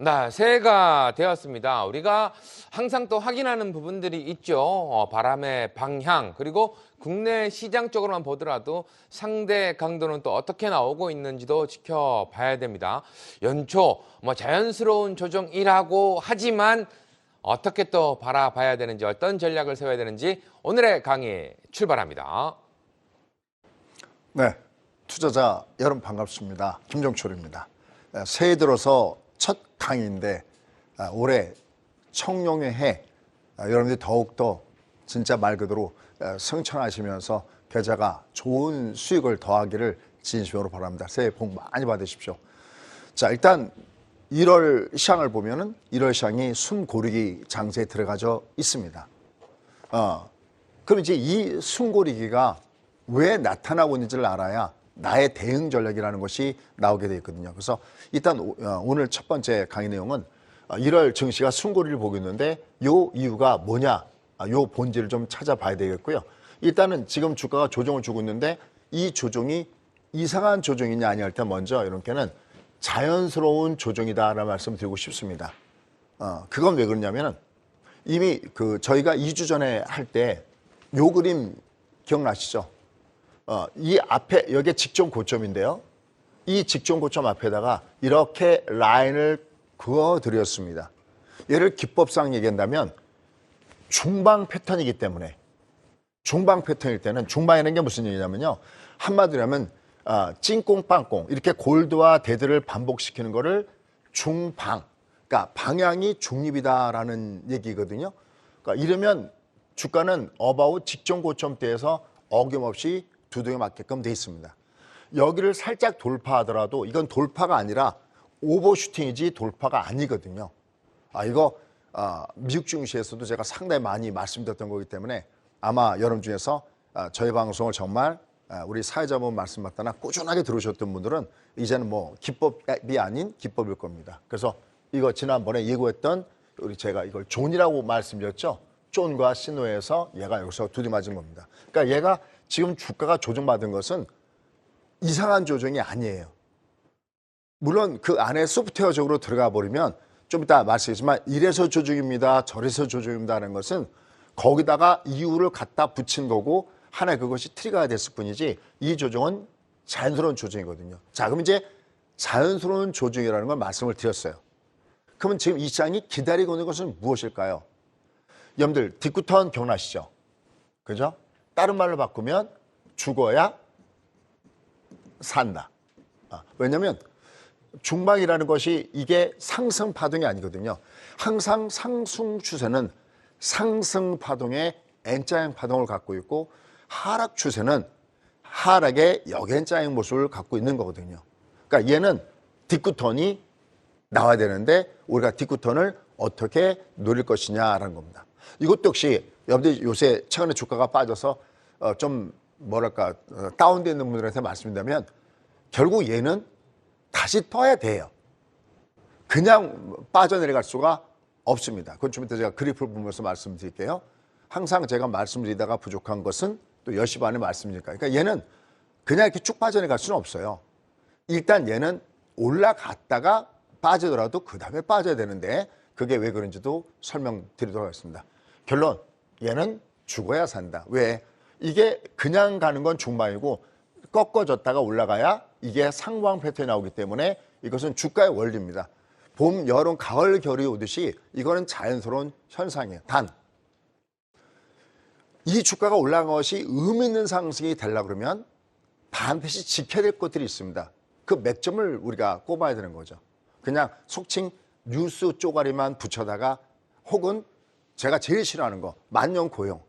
네, 새해가 되었습니다. 우리가 항상 또 확인하는 부분들이 있죠. 바람의 방향, 그리고 국내 시장 쪽으로만 보더라도 상대 강도는 또 어떻게 나오고 있는지도 지켜봐야 됩니다. 연초, 자연스러운 조정이라고 하지만 어떻게 또 바라봐야 되는지, 어떤 전략을 세워야 되는지 오늘의 강의 출발합니다. 네, 투자자 여러분 반갑습니다. 김종철입니다. 새해 들어서 첫 강의인데 올해 청룡의 해, 여러분들이 더욱더 진짜 말 그대로 승천하시면서 계좌가 좋은 수익을 더하기를 진심으로 바랍니다. 새해 복 많이 받으십시오. 자, 일단 1월 시장을 보면은 1월 시장이 숨고르기 장세에 들어가져 있습니다. 그럼 이제 이 숨고르기가 왜 나타나고 있는지를 알아야 나의 대응 전략이라는 것이 나오게 되어 있거든요. 그래서 일단 오늘 첫 번째 강의 내용은 1월 증시가 숨고리를 보고 있는데 요 이유가 뭐냐, 요 본질을 좀 찾아봐야 되겠고요. 일단은 지금 주가가 조정을 주고 있는데 이 조정이 이상한 조정이냐 아니냐 할 때 먼저 이렇게는 자연스러운 조정이다라는 말씀을 드리고 싶습니다. 그건 왜 그러냐면은 이미 저희가 2주 전에 할 때 요 그림 기억나시죠? 이 앞에 여기에 직전 고점인데요. 이 직전 고점 앞에다가 이렇게 라인을 그어드렸습니다. 얘를 기법상 얘기한다면 중방 패턴이기 때문에, 중방 패턴일 때는 중방이라는 게 무슨 얘기냐면요. 한마디로 하면 찐꽁 빵꽁 이렇게 골드와 데드를 반복시키는 거를 중방, 그러니까 방향이 중립이다라는 얘기거든요. 그러니까 이러면 주가는 어바웃 직전 고점대에서 어김없이 두둥에 맞게끔 돼 있습니다. 여기를 살짝 돌파하더라도 이건 돌파가 아니라 오버슈팅이지 돌파가 아니거든요. 이거 미국 증시에서도 제가 상당히 많이 말씀드렸던 거기 때문에 아마 여러분 중에서 저희 방송을 정말 우리 사회자분 말씀 받다나 꾸준하게 들으셨던 분들은 이제는 뭐 기법이 아닌 기법일 겁니다. 그래서 이거 지난번에 예고했던 제가 이걸 존이라고 말씀드렸죠. 존과 신호에서 얘가 여기서 두드맞은 겁니다. 그러니까 얘가 지금 주가가 조정받은 것은 이상한 조정이 아니에요. 물론 그 안에 소프트웨어적으로 들어가 버리면 좀 이따 말씀드리지만 이래서 조정입니다, 저래서 조정입니다 하는 것은 거기다가 이유를 갖다 붙인 거고 하나의 그것이 트리거가 됐을 뿐이지 이 조정은 자연스러운 조정이거든요. 자, 그럼 이제 자연스러운 조정이라는 걸 말씀을 드렸어요. 그러면 지금 이 시장이 기다리고 있는 것은 무엇일까요? 여러분들 뒷구턴 기억나시죠? 그죠? 다른 말로 바꾸면 죽어야 산다. 왜냐하면 중방이라는 것이 이게 상승 파동이 아니거든요. 항상 상승 추세는 상승 파동의 N자형 파동을 갖고 있고 하락 추세는 하락의 역N자형 모습을 갖고 있는 거거든요. 그러니까 얘는 뒷구턴이 나와야 되는데 우리가 뒷구턴을 어떻게 노릴 것이냐라는 겁니다. 이것도 역시 여러분들 요새 최근에 주가가 빠져서 좀 뭐랄까 다운되어 있는 분들한테 말씀드리면 결국 얘는 다시 떠야 돼요. 그냥 빠져내려갈 수가 없습니다. 그건 좀 이따 제가 그래프를 보면서 말씀드릴게요. 항상 제가 말씀드리다가 부족한 것은 또 10시 반에 말씀드릴까요? 그러니까 얘는 그냥 이렇게 쭉 빠져내갈 수는 없어요. 일단 얘는 올라갔다가 빠지더라도 그 다음에 빠져야 되는데 그게 왜 그런지도 설명드리도록 하겠습니다. 결론, 얘는 죽어야 산다. 왜? 이게 그냥 가는 건 중방이고 꺾어졌다가 올라가야 이게 상방 패턴이 나오기 때문에 이것은 주가의 원리입니다. 봄, 여름, 가을, 겨울이 오듯이 이거는 자연스러운 현상이에요. 단, 이 주가가 올라간 것이 의미 있는 상승이 되려고 그러면 반드시 지켜야 될 것들이 있습니다. 그 맥점을 우리가 꼽아야 되는 거죠. 그냥 속칭 뉴스 쪼가리만 붙여다가 혹은 제가 제일 싫어하는 거 만년 고용.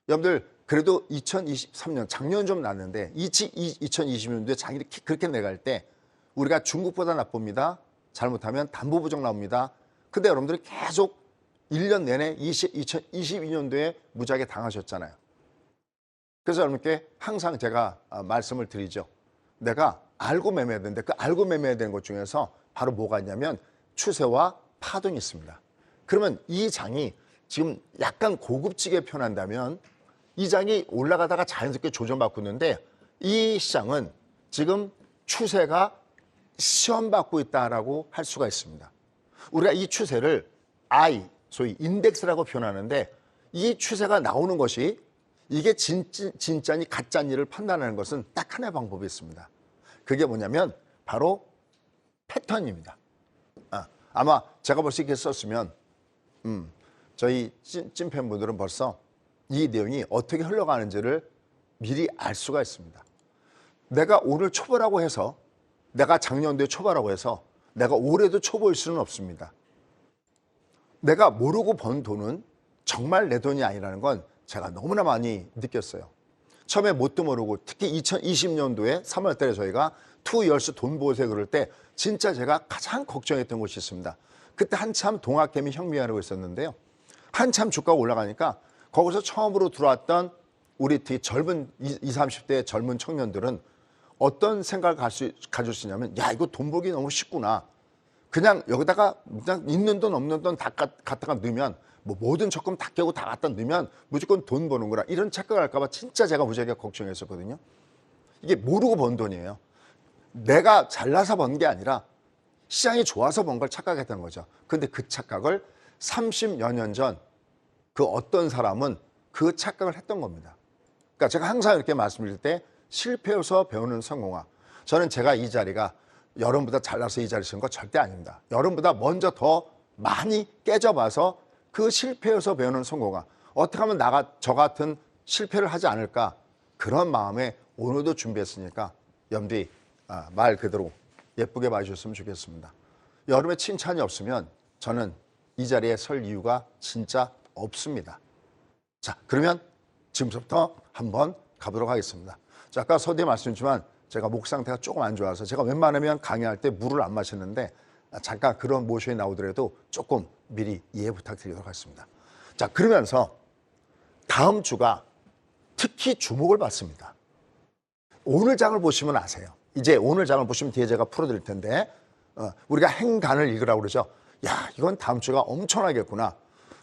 여러분들 그래도 2023년 작년 좀 났는데 2020년도에 장이 그렇게 내갈 때 우리가 중국보다 나쁩니다. 잘못하면 담보 부정 나옵니다. 근데 여러분들이 계속 1년 내내 2022년도에 무지하게 당하셨잖아요. 그래서 여러분께 항상 제가 말씀을 드리죠. 내가 알고 매매해야 되는데 그 알고 매매해야 되는 것 중에서 바로 뭐가 있냐면 추세와 파동이 있습니다. 그러면 이 장이 지금 약간 고급지게 표현한다면 이 장이 올라가다가 자연스럽게 조정받고 있는데 이 시장은 지금 추세가 시험받고 있다라고 할 수가 있습니다. 우리가 이 추세를 I, 소위 인덱스라고 표현하는데 이 추세가 나오는 것이 이게 진짜니 가짜니를 판단하는 것은 딱 하나의 방법이 있습니다. 그게 뭐냐면 바로 패턴입니다. 아마 제가 벌써 이렇게 썼으면 저희 찐팬분들은 벌써 이 내용이 어떻게 흘러가는지를 미리 알 수가 있습니다. 내가 오늘 초보라고 해서 내가 작년도에 초보라고 해서 내가 올해도 초보일 수는 없습니다. 내가 모르고 번 돈은 정말 내 돈이 아니라는 건 제가 너무나 많이 느꼈어요. 처음에 뭣도 모르고 특히 2020년도에 3월 달에 저희가 2years 돈 보세 그럴 때 진짜 제가 가장 걱정했던 곳이 있습니다. 그때 한참 동학개미 혁명하고 있었는데요. 한참 주가가 올라가니까 거기서 처음으로 들어왔던 우리 특히 젊은 20, 30대 젊은 청년들은 어떤 생각을 가질 수 있냐면 야 이거 돈 벌기 너무 쉽구나. 그냥 여기다가 그냥 있는 돈 없는 돈 다 갖다가 넣으면 뭐 모든 적금 다 깨고 다 갖다 넣으면 무조건 돈 버는구나. 이런 착각을 할까 봐 진짜 제가 무지하게 걱정했었거든요. 이게 모르고 번 돈이에요. 내가 잘나서 번 게 아니라 시장이 좋아서 번 걸 착각했다는 거죠. 근데 그 착각을 30여 년 전 그 어떤 사람은 그 착각을 했던 겁니다. 그러니까 제가 항상 이렇게 말씀드릴 때 실패해서 배우는 성공학. 저는 제가 이 자리가 여러분보다 잘나서 이 자리에 서는 거 절대 아닙니다. 여러분보다 먼저 더 많이 깨져봐서 그 실패해서 배우는 성공학. 어떻게 하면 저 같은 실패를 하지 않을까. 그런 마음에 오늘도 준비했으니까 염디 말 그대로 예쁘게 봐주셨으면 좋겠습니다. 여러분의 칭찬이 없으면 저는 이 자리에 설 이유가 진짜 없습니다. 자, 그러면 지금부터 한번 가보도록 하겠습니다. 자, 아까 서두에 말씀드렸지만 제가 목 상태가 조금 안 좋아서 제가 웬만하면 강의할 때 물을 안 마시는데 잠깐 그런 모션이 나오더라도 조금 미리 이해 부탁드리도록 하겠습니다. 자, 그러면서 다음 주가 특히 주목을 받습니다. 오늘 장을 보시면 아세요. 이제 오늘 장을 보시면 뒤에 제가 풀어드릴 텐데 우리가 행간을 읽으라고 그러죠. 야, 이건 다음 주가 엄청나겠구나.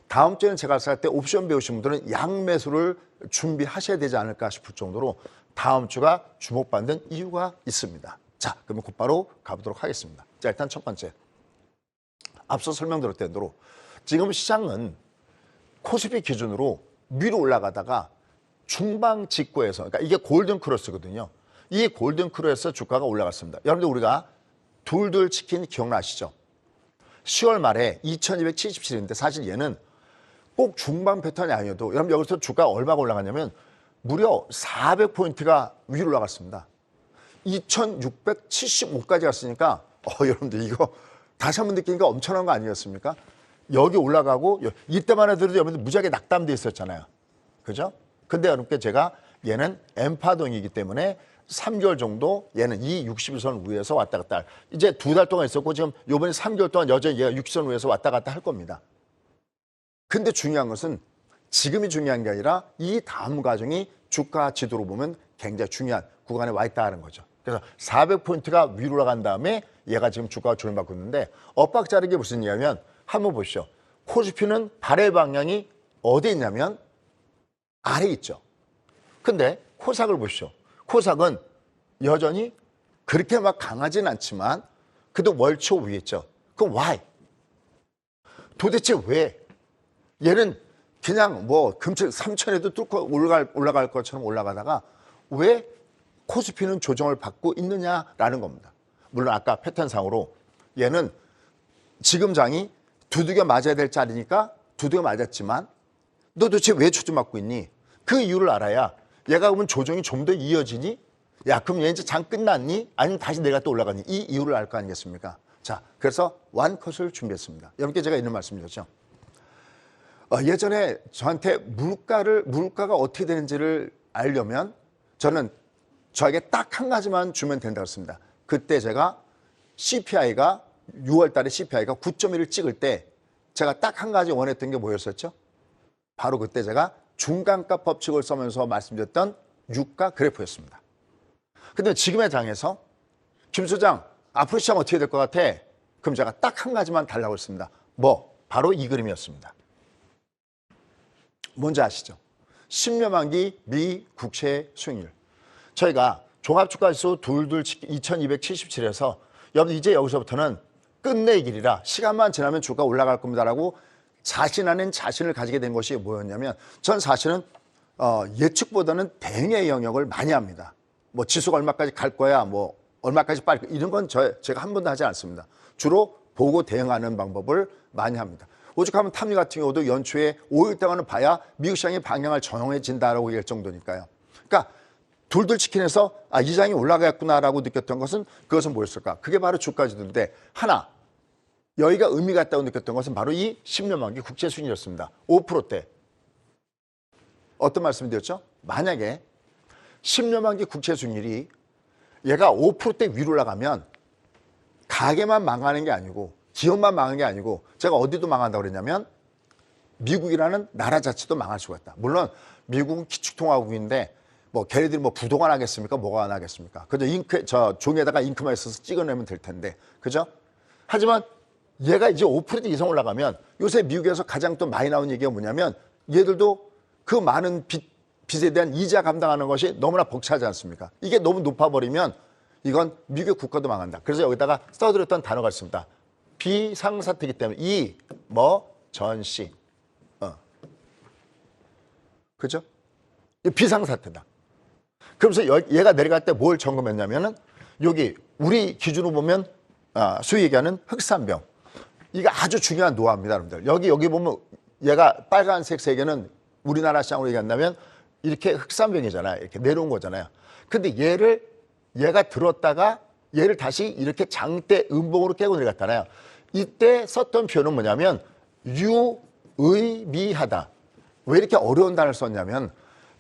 다음 주에는 제가 살 때 옵션 배우신 분들은 양매수를 준비하셔야 되지 않을까 싶을 정도로 다음 주가 주목받는 이유가 있습니다. 자, 그러면 곧바로 가보도록 하겠습니다. 자, 일단 첫 번째. 앞서 설명드렸던 대로 지금 시장은 코스피 기준으로 위로 올라가다가 중방 직구에서, 그러니까 이게 골든 크로스거든요. 이 골든 크로스에서 주가가 올라갔습니다. 여러분들 우리가 둘둘 치킨 기억나시죠? 10월 말에 2277인데 사실 얘는 꼭 중방 패턴이 아니어도 여러분 여기서 주가가 얼마가 올라갔냐면 무려 400포인트가 위로 올라갔습니다. 2675까지 갔으니까 여러분들 이거 다시 한번 느끼니까 엄청난 거 아니었습니까? 여기 올라가고 이때만 해도 여러분들 무지하게 낙담돼 있었잖아요. 그죠? 근데 여러분께 제가 얘는 엠파동이기 때문에 3개월 정도 얘는 이 60선 위에서 왔다 갔다 이제 2달 동안 있었고 지금 요번에 3개월 동안 여전히 얘가 60선 위에서 왔다 갔다 할 겁니다. 근데 중요한 것은 지금이 중요한 게 아니라 이 다음 과정이 주가 지도로 보면 굉장히 중요한 구간에 와 있다는 거죠. 그래서 400포인트가 위로 올라간 다음에 얘가 지금 주가가 조정받고 있는데 엇박자는 게 무슨 얘기냐면 한번 보시죠. 코스피는 발의 방향이 어디에 있냐면 아래에 있죠. 근데 코스닥을 보시죠. 코스닥은 여전히 그렇게 막 강하진 않지만 그래도 월초 위에 있죠. 그럼 why? 도대체 왜? 얘는 그냥 뭐 금칠 3천에도 뚫고 올라갈 것처럼 올라가다가 왜 코스피는 조정을 받고 있느냐라는 겁니다. 물론 아까 패턴상으로 얘는 지금 장이 두들겨 맞아야 될 자리니까 두들겨 맞았지만 너 도대체 왜 조정받고 있니? 그 이유를 알아야 얘가 그러면 조정이 좀 더 이어지니? 야, 그럼 얘 이제 장 끝났니? 아니면 다시 내가 또 올라가니? 이 이유를 알 거 아니겠습니까? 자, 그래서 완컷을 준비했습니다. 여러분께 제가 이런 말씀드렸죠. 예전에 저한테 물가가 어떻게 되는지를 알려면 저에게 딱 한 가지만 주면 된다고 했습니다. 그때 제가 CPI가 6월 달에 CPI가 9.1을 찍을 때 제가 딱 한 가지 원했던 게 뭐였었죠? 바로 그때 제가 중간값 법칙을 써면서 말씀드렸던 유가 그래프였습니다. 근데 지금의 장에서 김 소장 앞으로 시장 어떻게 될 것 같아? 그럼 제가 딱 한 가지만 달라고 했습니다. 바로 이 그림이었습니다. 뭔지 아시죠? 10년 만기 미 국채 수익률. 저희가 종합주가지수 2277에서 여러분 이제 여기서부터는 끝내 길이라 시간만 지나면 주가 올라갈 겁니다라고 자신 아닌 자신을 가지게 된 것이 뭐였냐면 전 사실은 예측보다는 대응의 영역을 많이 합니다. 뭐 지수가 얼마까지 갈 거야, 뭐 얼마까지 빨리 이런 건 제가 한 번도 하지 않습니다. 주로 보고 대응하는 방법을 많이 합니다. 오죽하면 탐리 같은 경우도 연초에 5일 동안은 봐야 미국 시장의 방향을 정해진다라고 얘기할 정도니까요. 그러니까 둘둘 치킨에서 이 장이 올라가겠구나라고 느꼈던 것은 그것은 뭐였을까? 그게 바로 주가지수인데 하나 여기가 의미가 있다고 느꼈던 것은 바로 이 10년 만기 국채 수익률이었습니다. 5%대. 어떤 말씀을 드렸죠? 만약에 10년 만기 국채 수익률이 얘가 5%대 위로 올라가면 가게만 망하는 게 아니고 기업만 망하는 게 아니고 제가 어디도 망한다고 그랬냐면 미국이라는 나라 자체도 망할 수가 있다. 물론 미국은 기축통화국인데 뭐 걔네들이 뭐 부동안 하겠습니까? 뭐가 안 하겠습니까? 그저 저 종이에다가 잉크만 있어서 찍어내면 될 텐데. 그죠? 하지만 얘가 이제 5% 이상 올라가면 요새 미국에서 가장 또 많이 나오는 얘기가 뭐냐면 얘들도 그 많은 빚에 대한 이자 감당하는 것이 너무나 벅차지 않습니까? 이게 너무 높아버리면 이건 미국 국가도 망한다. 그래서 여기다가 써드렸던 단어가 있습니다. 비상사태이기 때문에 전시. 그죠? 비상사태다. 그러면서 얘가 내려갈 때 뭘 점검했냐면은 여기 우리 기준으로 보면 소위 얘기하는 흑산병. 이게 아주 중요한 노하우입니다, 여러분들. 여기 보면 얘가 빨간색 세 개는 우리나라 시장으로 얘기한다면 이렇게 흑산병이잖아요. 이렇게 내려온 거잖아요. 근데 얘가 들었다가 얘를 다시 이렇게 장대 음봉으로 깨고 내려갔잖아요. 이때 썼던 표현은 뭐냐면 유의미하다. 왜 이렇게 어려운 단어를 썼냐면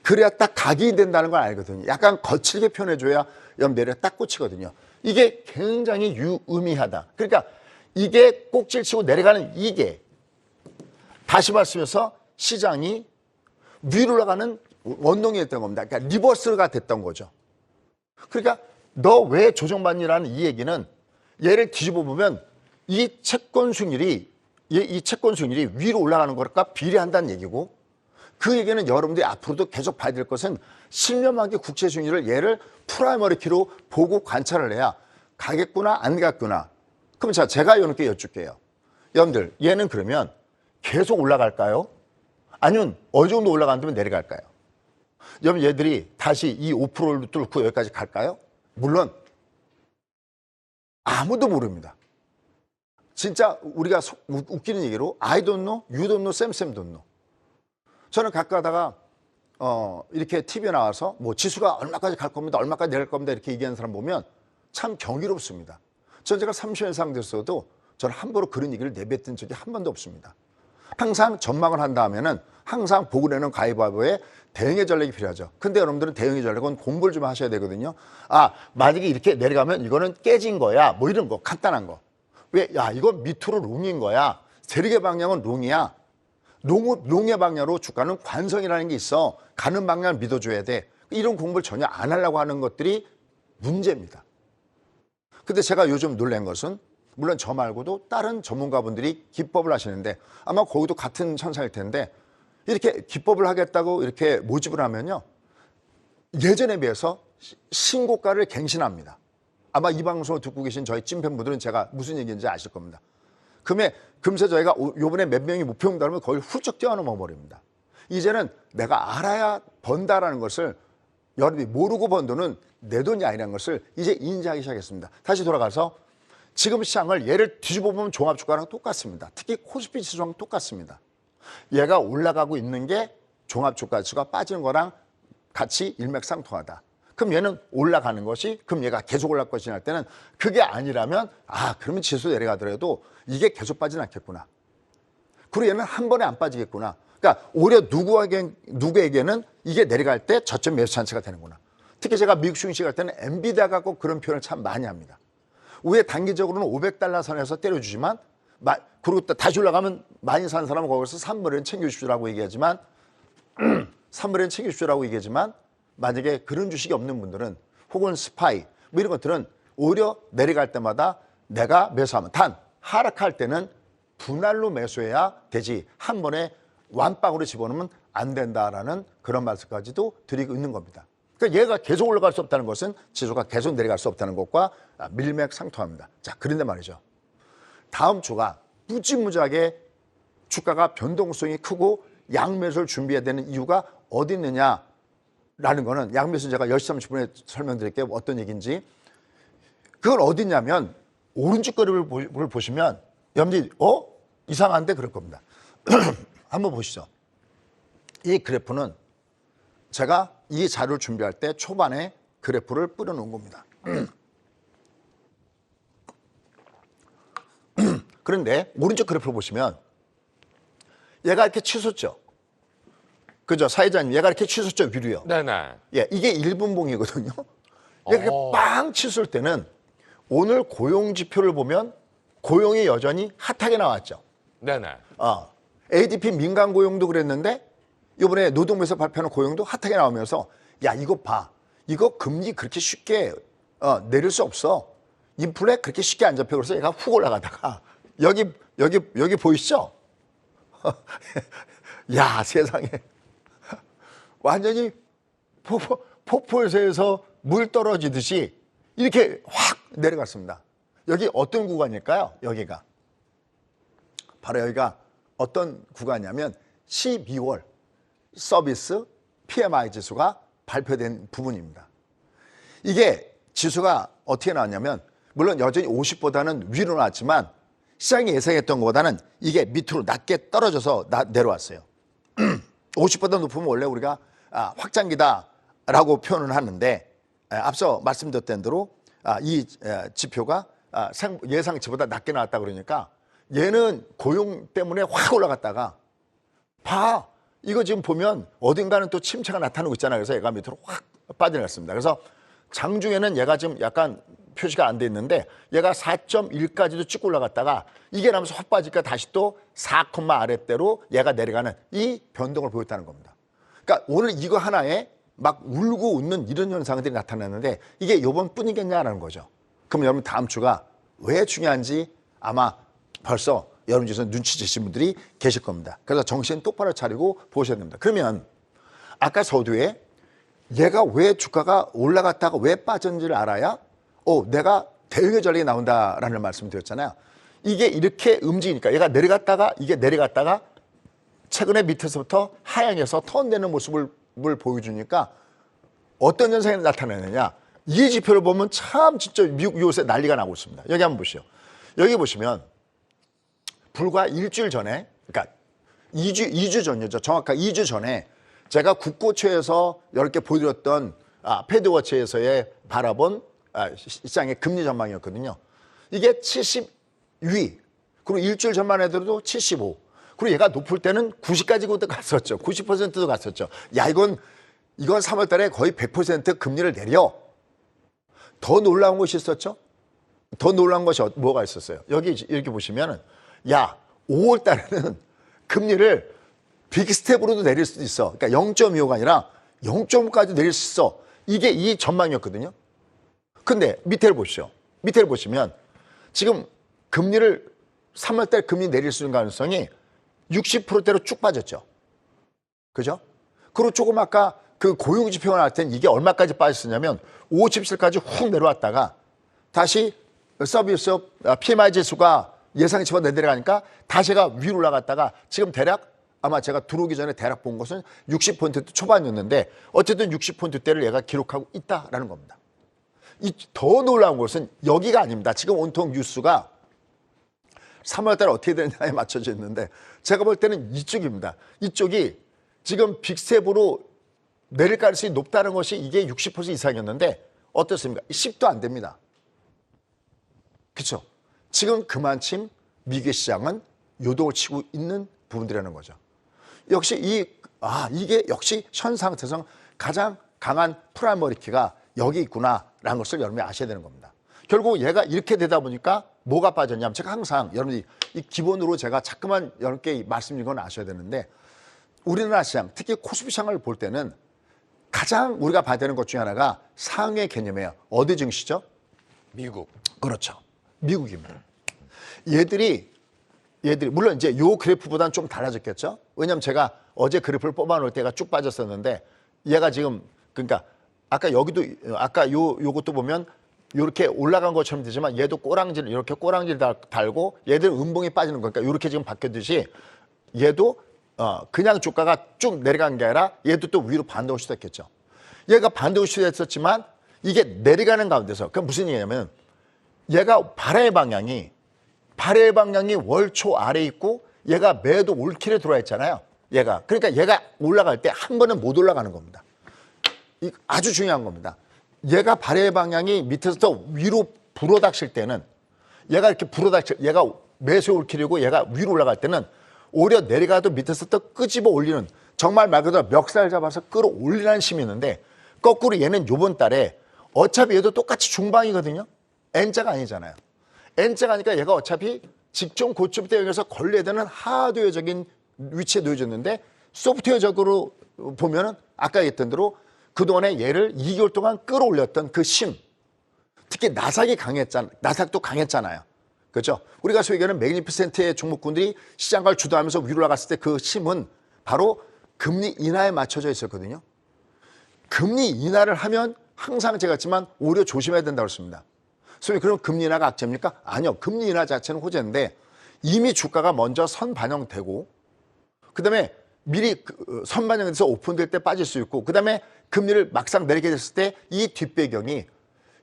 그래야 딱 각인이 된다는 걸 알거든요. 약간 거칠게 표현해줘야 내려 딱 꽂히거든요. 이게 굉장히 유의미하다. 그러니까 이게 꼭지를 치고 내려가는 이게 다시 말씀해서 시장이 위로 올라가는 원동이 됐던 겁니다. 그러니까 리버스가 됐던 거죠. 그러니까 너 왜 조정받니라는 이 얘기는 얘를 뒤집어 보면 이 채권 수익률이 위로 올라가는 것과 비례한다는 얘기고 그 얘기는 여러분들이 앞으로도 계속 봐야 될 것은 10년 만기 국채 수익률을 얘를 프라이머리 키로 보고 관찰을 해야 가겠구나 안 가겠구나. 그럼 제가 여러분께 여쭐게요. 여러분들 얘는 그러면 계속 올라갈까요? 아니면 어느 정도 올라간다면 내려갈까요? 여러분 얘들이 다시 이 5%를 뚫고 여기까지 갈까요? 물론 아무도 모릅니다. 진짜 우리가 웃기는 얘기로 I don't know, you don't know, Sam don't know. 저는 가끔 하다가 이렇게 TV에 나와서 뭐 지수가 얼마까지 갈 겁니다. 얼마까지 내려갈 겁니다. 이렇게 얘기하는 사람 보면 참 경이롭습니다. 전 제가 30년 이상 됐어도 저는 함부로 그런 얘기를 내뱉은 적이 한 번도 없습니다. 항상 전망을 한다 하면은 항상 보고 내는 가위바위보에 대응의 전략이 필요하죠. 근데 여러분들은 대응의 전략은 공부를 좀 하셔야 되거든요. 만약에 이렇게 내려가면 이거는 깨진 거야. 뭐 이런 거 간단한 거. 왜? 이건 밑으로 롱인 거야. 세력의 방향은 롱이야. 롱의 방향으로 주가는 관성이라는 게 있어. 가는 방향을 믿어줘야 돼. 이런 공부를 전혀 안 하려고 하는 것들이 문제입니다. 근데 제가 요즘 놀란 것은 물론 저 말고도 다른 전문가분들이 기법을 하시는데 아마 거기도 같은 현상일 텐데 이렇게 기법을 하겠다고 이렇게 모집을 하면요. 예전에 비해서 신고가를 갱신합니다. 아마 이 방송을 듣고 계신 저희 찐팬분들은 제가 무슨 얘기인지 아실 겁니다. 금세 저희가 요번에 몇 명이 목표입니다 하면 거의 훌쩍 뛰어넘어 버립니다. 이제는 내가 알아야 번다라는 것을 여러분이 모르고 번 돈은 내 돈이 아니라는 것을 이제 인지하기 시작했습니다. 다시 돌아가서 지금 시장을 얘를 뒤집어 보면 종합주가랑 똑같습니다. 특히 코스피 지수랑 똑같습니다. 얘가 올라가고 있는 게 종합주가 지수가 빠지는 거랑 같이 일맥상통하다. 그럼 얘는 올라가는 것이 그럼 얘가 계속 올라갈 것이냐 할 때는 그게 아니라면 그러면 지수 내려가더라도 이게 계속 빠지진 않겠구나. 그리고 얘는 한 번에 안 빠지겠구나. 그러니까 오히려 누구에게는 이게 내려갈 때 저점 매수 찬스가 되는구나. 특히 제가 미국 주식 할 때는 엔비디아 갖고 그런 표현을 참 많이 합니다. 위에 단기적으로는 $500 선에서 때려주지만 그리고 또 다시 올라가면 많이 산 사람은 거기서 3분의 1 챙겨주시라고 얘기하지만 3분의 1 챙겨주시라고 얘기하지만 만약에 그런 주식이 없는 분들은 혹은 스파이 뭐 이런 것들은 오히려 내려갈 때마다 내가 매수하면 단 하락할 때는 분할로 매수해야 되지 한 번에 완빵으로 집어넣으면 안 된다라는 그런 말씀까지도 드리고 있는 겁니다. 그러니까 얘가 계속 올라갈 수 없다는 것은 지수가 계속 내려갈 수 없다는 것과 밀맥상통합니다. 자, 그런데 말이죠. 다음 주가 무지무지하게 주가가 변동성이 크고 양매수를 준비해야 되는 이유가 어디 있느냐라는 거는 양매수 제가 10시 30분에 설명드릴게요. 어떤 얘기인지. 그건 어디 있냐면 오른쪽 그래프를 보시면 여러분들이 이상한데 그럴 겁니다. 한번 보시죠. 이 그래프는 제가 이 자료를 준비할 때 초반에 그래프를 뿌려놓은 겁니다. 그런데 오른쪽 그래프를 보시면 얘가 이렇게 치솟죠. 그죠? 사회자님, 얘가 이렇게 치솟죠, 위로요. 네네. 예, 이게 1분봉이거든요. 이렇게 빵 치솟을 때는 오늘 고용 지표를 보면 고용이 여전히 핫하게 나왔죠. 네네. ADP 민간 고용도 그랬는데 이번에 노동부에서 발표하는 고용도 핫하게 나오면서 야, 이거 봐. 이거 금리 그렇게 쉽게 내릴 수 없어. 인플레 그렇게 쉽게 안 잡혀. 그래서 얘가 훅 올라가다가 여기 보이시죠? 야, 세상에. 완전히 폭포에서 물 떨어지듯이 이렇게 확 내려갔습니다. 여기 어떤 구간일까요? 여기가. 바로 여기가 어떤 구간이냐면 12월 서비스 PMI 지수가 발표된 부분입니다. 이게 지수가 어떻게 나왔냐면 물론 여전히 50보다는 위로 나왔지만 시장이 예상했던 것보다는 이게 밑으로 낮게 떨어져서 내려왔어요. 50보다 높으면 원래 우리가 확장기다라고 표현을 하는데 앞서 말씀드렸던 대로 이 지표가 예상치보다 낮게 나왔다 그러니까 얘는 고용 때문에 확 올라갔다가 봐. 이거 지금 보면 어딘가는 또 침체가 나타나고 있잖아요. 그래서 얘가 밑으로 확 빠져나갔습니다. 그래서 장중에는 얘가 지금 약간 표시가 안 돼 있는데 얘가 4.1까지도 쭉 올라갔다가 이게 나면서 확 빠지니까 다시 또 4, 아랫대로 얘가 내려가는 이 변동을 보였다는 겁니다. 그러니까 오늘 이거 하나에 막 울고 웃는 이런 현상들이 나타났는데 이게 이번 뿐이겠냐라는 거죠. 그럼 여러분 다음 주가 왜 중요한지 아마 벌써 여러분 중에서 눈치채신 분들이 계실 겁니다. 그래서 정신 똑바로 차리고 보셔야 됩니다. 그러면 아까 서두에 얘가 왜 주가가 올라갔다가 왜 빠졌는지를 알아야 내가 대응의 전략이 나온다라는 말씀을 드렸잖아요. 이게 이렇게 움직이니까 얘가 내려갔다가 이게 내려갔다가 최근에 밑에서부터 하향해서 턴되는 모습을 보여주니까 어떤 현상이 나타나느냐. 이 지표를 보면 참 진짜 미국 요새 난리가 나고 있습니다. 여기 한번 보시죠. 여기 보시면 불과 일주일 전에, 그러니까 2주 전이죠. 정확하게 2주 전에 제가 국고처에서 이렇게 보여드렸던 패드워치에서의 바라본 시장의 금리 전망이었거든요. 이게 72, 그리고 일주일 전만 해도 75, 그리고 얘가 높을 때는 90까지도 갔었죠. 90%도 갔었죠. 야, 이건 3월 달에 거의 100% 금리를 내려. 더 놀라운 것이 있었죠? 더 놀라운 것이 뭐가 있었어요? 여기 이렇게 보시면은 야, 5월 달에는 금리를 빅스텝으로도 내릴 수도 있어. 그러니까 0.25가 아니라 0.5까지 내릴 수 있어. 이게 이 전망이었거든요. 근데 밑에를 보시죠. 밑에를 보시면 지금 금리를 3월 달 금리 내릴 수 있는 가능성이 60%대로 쭉 빠졌죠. 그죠? 그리고 조금 아까 그 고용지표가 나올 땐 이게 얼마까지 빠졌었냐면 57까지 훅 내려왔다가 다시 서비스 PMI 지수가 예상치보다 내려가니까 다시가 위로 올라갔다가 지금 대략 아마 제가 들어오기 전에 대략 본 것은 60% 초반이었는데 어쨌든 60%대를 얘가 기록하고 있다라는 겁니다. 더 놀라운 것은 여기가 아닙니다. 지금 온통 뉴스가 3월 달에 어떻게 되느냐에 맞춰져 있는데 제가 볼 때는 이쪽입니다. 이쪽이 지금 빅스텝으로 내릴 가능성이 높다는 것이 이게 60% 이상이었는데 어떻습니까? 10도 안 됩니다. 그렇죠? 지금 그만큼 미국의 시장은 요동을 치고 있는 부분들이라는 거죠. 역시 이게 역시 현 상태에서 가장 강한 프라이머리 키가 여기 있구나라는 것을 여러분이 아셔야 되는 겁니다. 결국 얘가 이렇게 되다 보니까 뭐가 빠졌냐면 제가 항상 여러분이 이 기본으로 제가 자꾸만 여러분께 말씀드린 건 아셔야 되는데 우리나라 시장, 특히 코스피 시장을 볼 때는 가장 우리가 봐야 되는 것 중에 하나가 상해 개념이에요. 어디 증시죠? 미국. 그렇죠. 미국입니다. 얘들이 물론 이제 요 그래프보다는 좀 달라졌겠죠. 왜냐하면 제가 어제 그래프를 뽑아놓을 때가 쭉 빠졌었는데 얘가 지금 그러니까 아까 여기도 아까 요것도 보면 이렇게 올라간 것처럼 되지만 얘도 꼬랑지를 이렇게 꼬랑지를 달고 얘들은 음봉이 빠지는 거니까 이렇게 지금 바뀌었듯이 얘도 그냥 주가가 쭉 내려간 게 아니라 얘도 또 위로 반대 호시 됐겠죠. 얘가 반대 호시 됐었지만 이게 내려가는 가운데서 그게 무슨 얘기냐면 얘가 발의 방향이 월초 아래에 있고 얘가 매도 올킬에 들어와 있잖아요. 얘가 그러니까 얘가 올라갈 때 한 번은 못 올라가는 겁니다. 아주 중요한 겁니다. 얘가 발의 방향이 밑에서 위로 불어닥칠 때는 얘가 얘가 매수 올킬이고 얘가 위로 올라갈 때는 오히려 내려가도 밑에서 또 끄집어 올리는 정말 말 그대로 멱살 잡아서 끌어올리는 힘이 있는데 거꾸로 얘는 요번 달에 어차피 얘도 똑같이 중방이거든요. N자가 아니잖아요. N자가 아니까 얘가 어차피 직전 고점부터 여기서 걸려야 되는 하드웨어적인 위치에 놓여졌는데 소프트웨어적으로 보면은 아까 얘기했던 대로 그동안에 얘를 2개월 동안 끌어올렸던 그 힘, 특히 나삭도 강했잖아요. 그렇죠? 우리가 소위 얘기하는 매그니피센트의 종목군들이 시장을 주도하면서 위로 올라갔을 때 그 힘은 바로 금리 인하에 맞춰져 있었거든요. 금리 인하를 하면 항상 제가 했지만 오히려 조심해야 된다고 했습니다. 소위 그럼 금리 인하가 악재입니까? 아니요. 금리 인하 자체는 호재인데 이미 주가가 먼저 선반영되고 그다음에 미리 선반영돼서 오픈될 때 빠질 수 있고 그다음에 금리를 막상 내리게 됐을 때 이 뒷배경이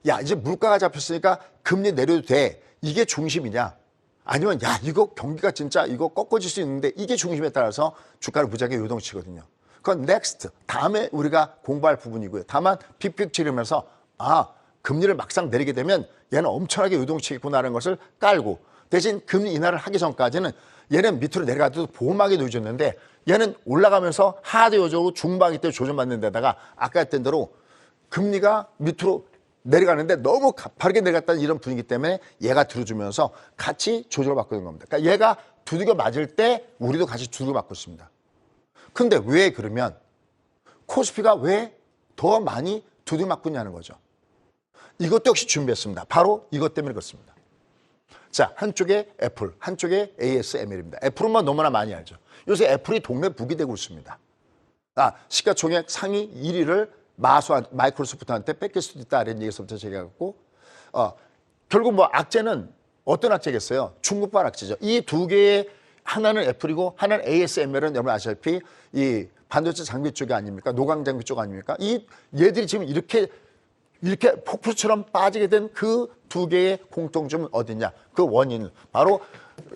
야 이제 물가가 잡혔으니까 금리 내려도 돼. 이게 중심이냐? 아니면 야 이거 경기가 진짜 이거 꺾어질 수 있는데 이게 중심에 따라서 주가를 무지하게 요동치거든요. 그건 넥스트 다음에 우리가 공부할 부분이고요. 다만 픽픽 치르면서 금리를 막상 내리게 되면 얘는 엄청나게 요동치겠구나라는 것을 깔고 대신 금리 인하를 하기 전까지는 얘는 밑으로 내려가도 보호막이 놓여졌는데 얘는 올라가면서 하드웨어적으로 중방이 때 조정받는 데다가 아까 했던 대로 금리가 밑으로 내려가는데 너무 가파르게 내려갔다는 이런 분위기 때문에 얘가 들어주면서 같이 조정을 받고 있는 겁니다. 그러니까 얘가 두들겨 맞을 때 우리도 같이 두들겨 맞고 있습니다. 근데 왜 그러면 코스피가 왜 더 많이 두들겨 맞고 있냐는 거죠. 이것도 역시 준비했습니다. 바로 이것 때문에 그렇습니다. 자, 한쪽에 애플, 한쪽에 ASML입니다. 애플은 너무나 많이 알죠. 요새 애플이 동네 북이 되고 있습니다. 시가총액 상위 1위를 마이크로소프트한테 뺏길 수도 있다 이런 얘기서부터 제가 갖고 결국 뭐 악재는 어떤 악재겠어요? 중국발 악재죠. 이 두 개의 하나는 애플이고 하나는 ASML은 여러분 아시다시피 이 반도체 장비 쪽이 아닙니까? 노광 장비 쪽 아닙니까? 얘들이 지금 이렇게 폭포처럼 빠지게 된 그 두 개의 공통점은 어디냐? 그 원인은 바로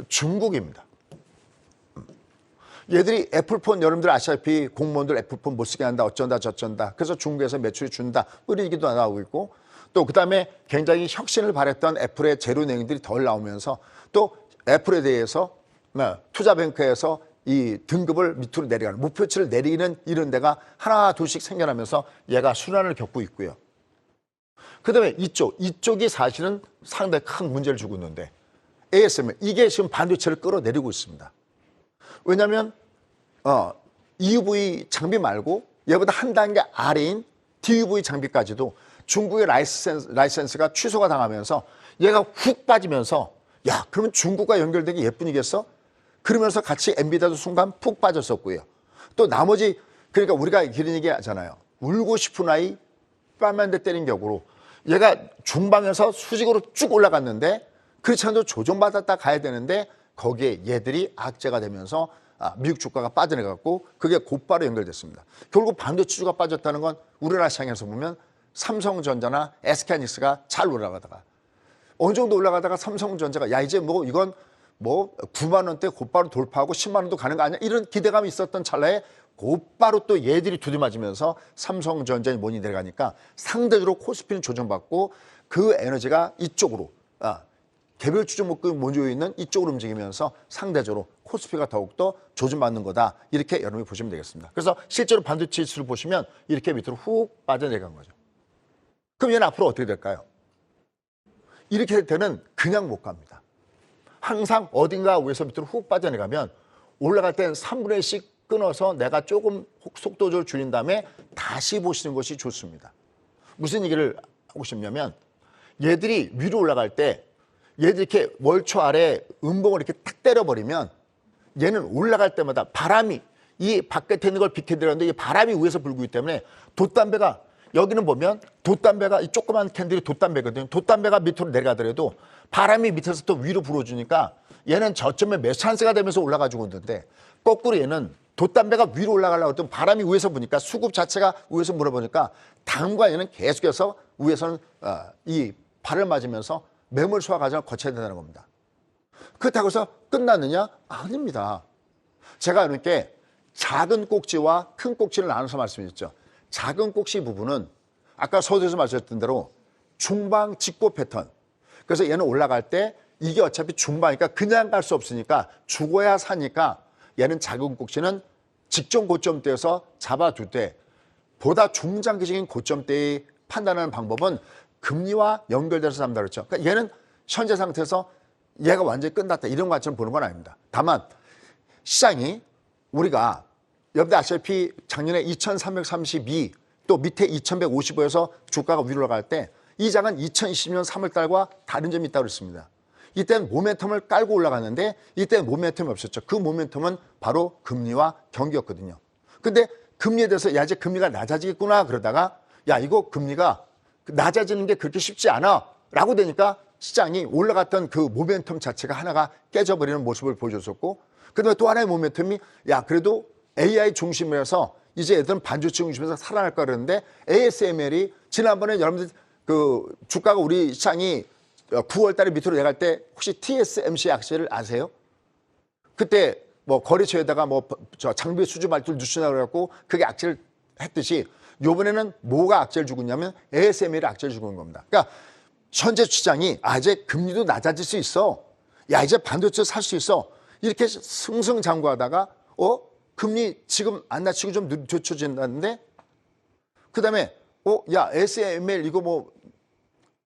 중국입니다. 얘들이 애플폰 여러분들 아시다시피 공무원들 애플폰 못 쓰게 한다 어쩐다 저쩐다 그래서 중국에서 매출이 준다 이런 얘기도 나오고 있고 또 그다음에 굉장히 혁신을 바랬던 애플의 제로 내용들이 덜 나오면서 또 애플에 대해서 투자뱅크에서 이 등급을 밑으로 내려가는 목표치를 내리는 이런 데가 하나 둘씩 생겨나면서 얘가 순환을 겪고 있고요. 그다음에 이쪽이 사실은 상당히 큰 문제를 주고 있는데 ASML 이게 지금 반도체를 끌어내리고 있습니다. 왜냐하면 EUV 장비 말고 얘보다 한 단계 아래인 DUV 장비까지도 중국의 라이센스가 취소가 당하면서 얘가 훅 빠지면서 야 그러면 중국과 연결되기 예쁜이겠어? 그러면서 같이 엔비디아도 순간 푹 빠졌었고요. 또 나머지 그러니까 우리가 이런 얘기 하잖아요. 울고 싶은 아이 뺨 한 대 때린 격으로 얘가 중방에서 수직으로 쭉 올라갔는데 그렇지 않아도 조정받았다 가야 되는데 거기에 얘들이 악재가 되면서 미국 주가가 빠져나갔고 그게 곧바로 연결됐습니다. 결국 반도체주가 빠졌다는 건 우리나라 시장에서 보면 삼성전자나 SK하이닉스가 잘 올라가다가 어느 정도 올라가다가 삼성전자가 야 이제 뭐 이건 뭐 9만 원대 곧바로 돌파하고 10만 원도 가는 거 아니야 이런 기대감이 있었던 찰나에 곧바로 또 얘들이 두드맞으면서 삼성전자의 원이 내려가니까 상대적으로 코스피는 조정받고 그 에너지가 이쪽으로 개별 주종목이 모여 있는 이쪽으로 움직이면서 상대적으로 코스피가 더욱더 조정받는 거다 이렇게 여러분이 보시면 되겠습니다. 그래서 실제로 반도체 지수를 보시면 이렇게 밑으로 훅 빠져내간 거죠. 그럼 얘는 앞으로 어떻게 될까요? 이렇게 될 때는 그냥 못 갑니다. 항상 어딘가 위에서 밑으로 훅 빠져내가면 올라갈 때는 3분의 1씩 끊어서 내가 조금 속도를 줄인 다음에 다시 보시는 것이 좋습니다. 무슨 얘기를 하고 싶냐면 얘들이 위로 올라갈 때 얘들이 이렇게 월초 아래 음봉을 이렇게 탁 때려버리면 얘는 올라갈 때마다 바람이 이 바깥에 있는 걸 비켜들었는데 이 바람이 위에서 불고 있기 때문에 돛담배가 여기는 보면 돛담배가 이 조그만 캔들이 돛담배거든요. 돛담배가 밑으로 내려가더라도 바람이 밑에서 또 위로 불어주니까 얘는 저점에 메산세가 되면서 올라가지고 있는데 거꾸로 얘는 돛담배가 위로 올라가려고 했더니 바람이 위에서 부니까 수급 자체가 위에서 물어보니까 당과 얘는 계속해서 위에서는 이 발을 맞으면서 매물 소화 과정을 거쳐야 된다는 겁니다. 그렇다고 해서 끝났느냐? 아닙니다. 제가 이렇게 작은 꼭지와 큰 꼭지를 나눠서 말씀드렸죠. 작은 꼭지 부분은 아까 서두에서 말씀드렸던 대로 중방 직고 패턴. 그래서 얘는 올라갈 때 이게 어차피 중방이니까 그냥 갈 수 없으니까 죽어야 사니까 얘는 작은 꼭지는 직전 고점대에서 잡아둘 때 보다 중장기적인 고점대의 판단하는 방법은 금리와 연결돼서 잡는다 그랬죠. 그러니까 얘는 현재 상태에서 얘가 완전히 끝났다 이런 관점을 보는 건 아닙니다. 다만 시장이 우리가 여러분들 아시다시피 작년에 2332 또 밑에 2155에서 주가가 위로 올라갈 때 이 장은 2020년 3월 달과 다른 점이 있다고 그랬습니다. 이때는 모멘텀을 깔고 올라갔는데 이때는 모멘텀이 없었죠. 그 모멘텀은 바로 금리와 경기였거든요. 근데 금리에 대해서 야 이제 금리가 낮아지겠구나 그러다가 야 이거 금리가 낮아지는 게 그렇게 쉽지 않아 라고 되니까 시장이 올라갔던 그 모멘텀 자체가 하나가 깨져버리는 모습을 보여줬었고 그다음에 또 하나의 모멘텀이 야 그래도 AI 중심이라서 이제 애들은 반도체 중심에서 살아날 거 그러는데 ASML이 지난번에 여러분들 그 주가가 우리 시장이 9월 달에 밑으로 내려갈 때 혹시 TSMC 악셀을 아세요? 그때 뭐 거래처에다가 뭐 저 장비 수주 말투를 누추나 그래갖고 그게 악셀을 했듯이 요번에는 뭐가 악셀을 주고 있냐면 ASML이 악셀을 주고 있는 겁니다. 그러니까 현재 시장이 이제 금리도 낮아질 수 있어. 야 이제 반도체 살 수 있어. 이렇게 승승장구하다가 금리 지금 안 낮추고 좀 늦춰진다는데 그다음에 야 ASML 이거 뭐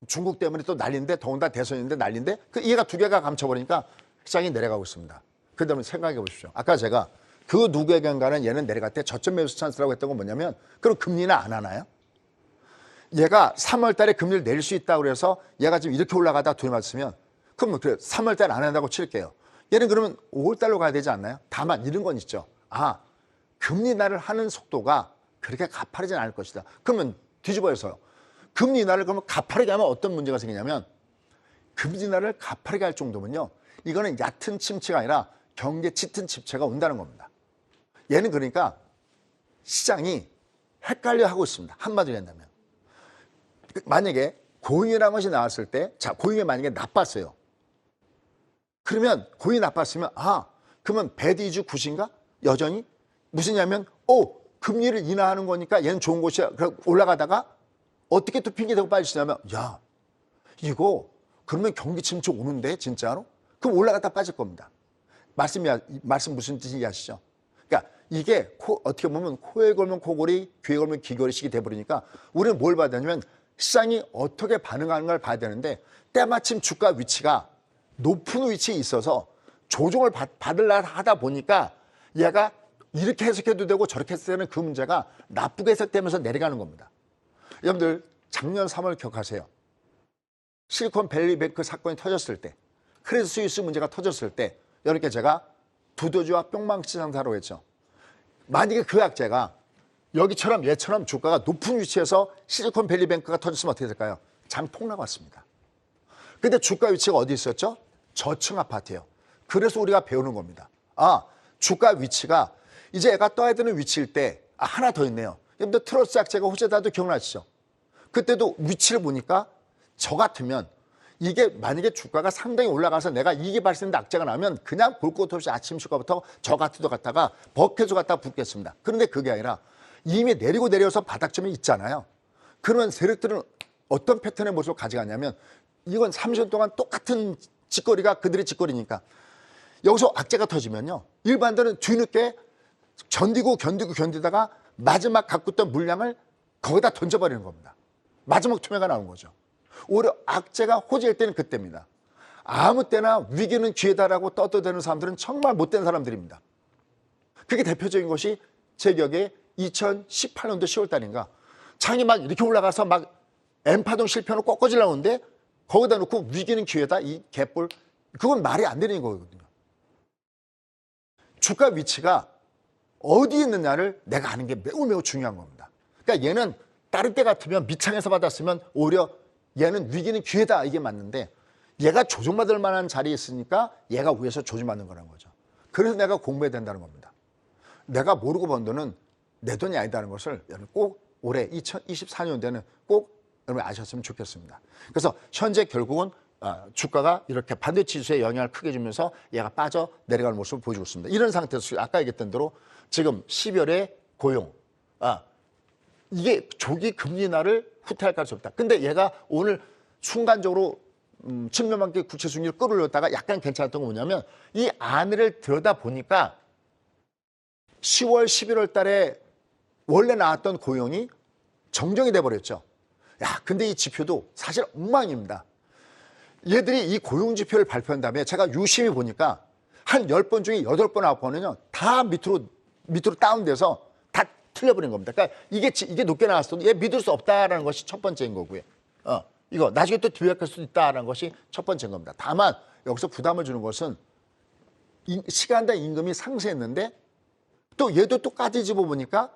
중국 때문에 또 난리인데 더군다나 대선인데 난리인데 그 얘가 두 개가 감춰버리니까 시장이 내려가고 있습니다. 그다음에 생각해 보십시오. 아까 제가 그 누구에겐가는 얘는 내려갈 때 저점 매수 찬스라고 했던 건 뭐냐면 그럼 금리는 안 하나요? 얘가 3월 달에 금리를 내릴 수 있다고 그래서 얘가 지금 이렇게 올라가다 돈이 맞으면 그럼 그래 3월 달에 안 한다고 칠게요. 얘는 그러면 5월 달로 가야 되지 않나요? 다만 이런 건 있죠. 금리 인하를 하는 속도가 그렇게 가파르진 않을 것이다. 그러면 뒤집어서요. 금리 인하를 그러면 가파르게 하면 어떤 문제가 생기냐면 금리 인하를 가파르게 할 정도면요. 이거는 얕은 침체가 아니라 경계 짙은 침체가 온다는 겁니다. 얘는 그러니까 시장이 헷갈려 하고 있습니다. 한마디로 한다면. 만약에 고잉이라는 것이 나왔을 때 자, 고잉이 만약에 나빴어요. 그러면 고잉이 나빴으면 그러면 배드 이즈 굿인가? 여전히? 무슨냐면 금리를 인하하는 거니까 얘는 좋은 곳이야. 올라가다가 어떻게 또 핑계대고 빠지시냐면 야 이거 그러면 경기 침체 오는데 진짜로? 그럼 올라갔다 빠질 겁니다. 말씀 무슨 뜻인지 아시죠? 그러니까 이게 어떻게 보면 코에 걸면 코골이, 귀에 걸면 귀걸이식이 돼버리니까 우리는 뭘 봐야 되냐면 시장이 어떻게 반응하는 걸 봐야 되는데 때마침 주가 위치가 높은 위치에 있어서 조정을 받으려 하다 보니까 얘가 이렇게 해석해도 되고 저렇게 해석되는 그 문제가 나쁘게 해석되면서 내려가는 겁니다. 여러분들 작년 3월 기억하세요. 실리콘밸리뱅크 사건이 터졌을 때 크레딧 스위스 문제가 터졌을 때 이렇게 제가 두더지와 뿅망치 상사로 했죠. 만약에 그 악재가 여기처럼 얘처럼 주가가 높은 위치에서 실리콘밸리뱅크가 터졌으면 어떻게 될까요? 장폭락 왔습니다. 근데 주가 위치가 어디 있었죠? 저층 아파트예요. 그래서 우리가 배우는 겁니다. 주가 위치가 이제 애가 떠야 되는 위치일 때 하나 더 있네요. 여러분들 트러스 악재가 호재다도 기억나시죠? 그때도 위치를 보니까 저 같으면 이게 만약에 주가가 상당히 올라가서 내가 이익이 발생했는데 악재가 나면 그냥 볼 것 없이 아침 주가부터 저 같아도 갔다가 버켓으로 갔다가 붙겠습니다. 그런데 그게 아니라 이미 내려서 바닥점에 있잖아요. 그러면 세력들은 어떤 패턴의 모습을 가져가냐면 이건 30년 동안 똑같은 짓거리가 그들의 짓거리니까 여기서 악재가 터지면요. 일반들은 뒤늦게 견디다가 마지막 갖고 있던 물량을 거기다 던져버리는 겁니다. 마지막 투매가 나온 거죠. 오히려 악재가 호재일 때는 그때입니다. 아무 때나 위기는 기회다라고 떠들어대는 사람들은 정말 못된 사람들입니다. 그게 대표적인 것이 제 기억에 2018년도 10월 달인가 장이 막 이렇게 올라가서 막 엠파동 실패로 꺾어지려고 하는데 거기다 놓고 위기는 기회다 이 개뿔 그건 말이 안 되는 거거든요. 주가 위치가 어디에 있느냐를 내가 아는 게 매우 중요한 겁니다. 그러니까 얘는 다른 때 같으면 밑창에서 받았으면 오히려 얘는 위기는 기회다 이게 맞는데 얘가 조종받을 만한 자리에 있으니까 얘가 위에서 조종받는 거라는 거죠. 그래서 내가 공부해야 된다는 겁니다. 내가 모르고 번 돈은 내 돈이 아니다는 것을 여러분 꼭 올해 2024년도에는 꼭 여러분 아셨으면 좋겠습니다. 그래서 현재 결국은 주가가 이렇게 반도체 지수에 영향을 크게 주면서 얘가 빠져 내려가는 모습을 보여주고 있습니다. 이런 상태에서 아까 얘기했던 대로 지금 12월에 고용, 이게 조기 금리 인하를 후퇴할 가능성이 없다. 근데 얘가 오늘 순간적으로 측면만큼 국채 수익률을 끌어올렸다가 약간 괜찮았던 건 뭐냐면 이 안을 들여다 보니까 10월, 11월 달에 원래 나왔던 고용이 정정이 돼버렸죠. 야, 근데 이 지표도 사실 엉망입니다. 얘들이 이 고용 지표를 발표한 다음에 제가 유심히 보니까 한 10번 중에 8번, 9번은요, 다 밑으로 다운돼서 다 틀려버린 겁니다. 그러니까 이게 높게 나왔어도 얘 믿을 수 없다라는 것이 첫 번째인 거고요. 이거 나중에 또 뒤바뀔 수도 있다라는 것이 첫 번째인 겁니다. 다만 여기서 부담을 주는 것은 시간당 임금이 상승했는데 또 얘도 똑같이 집어보니까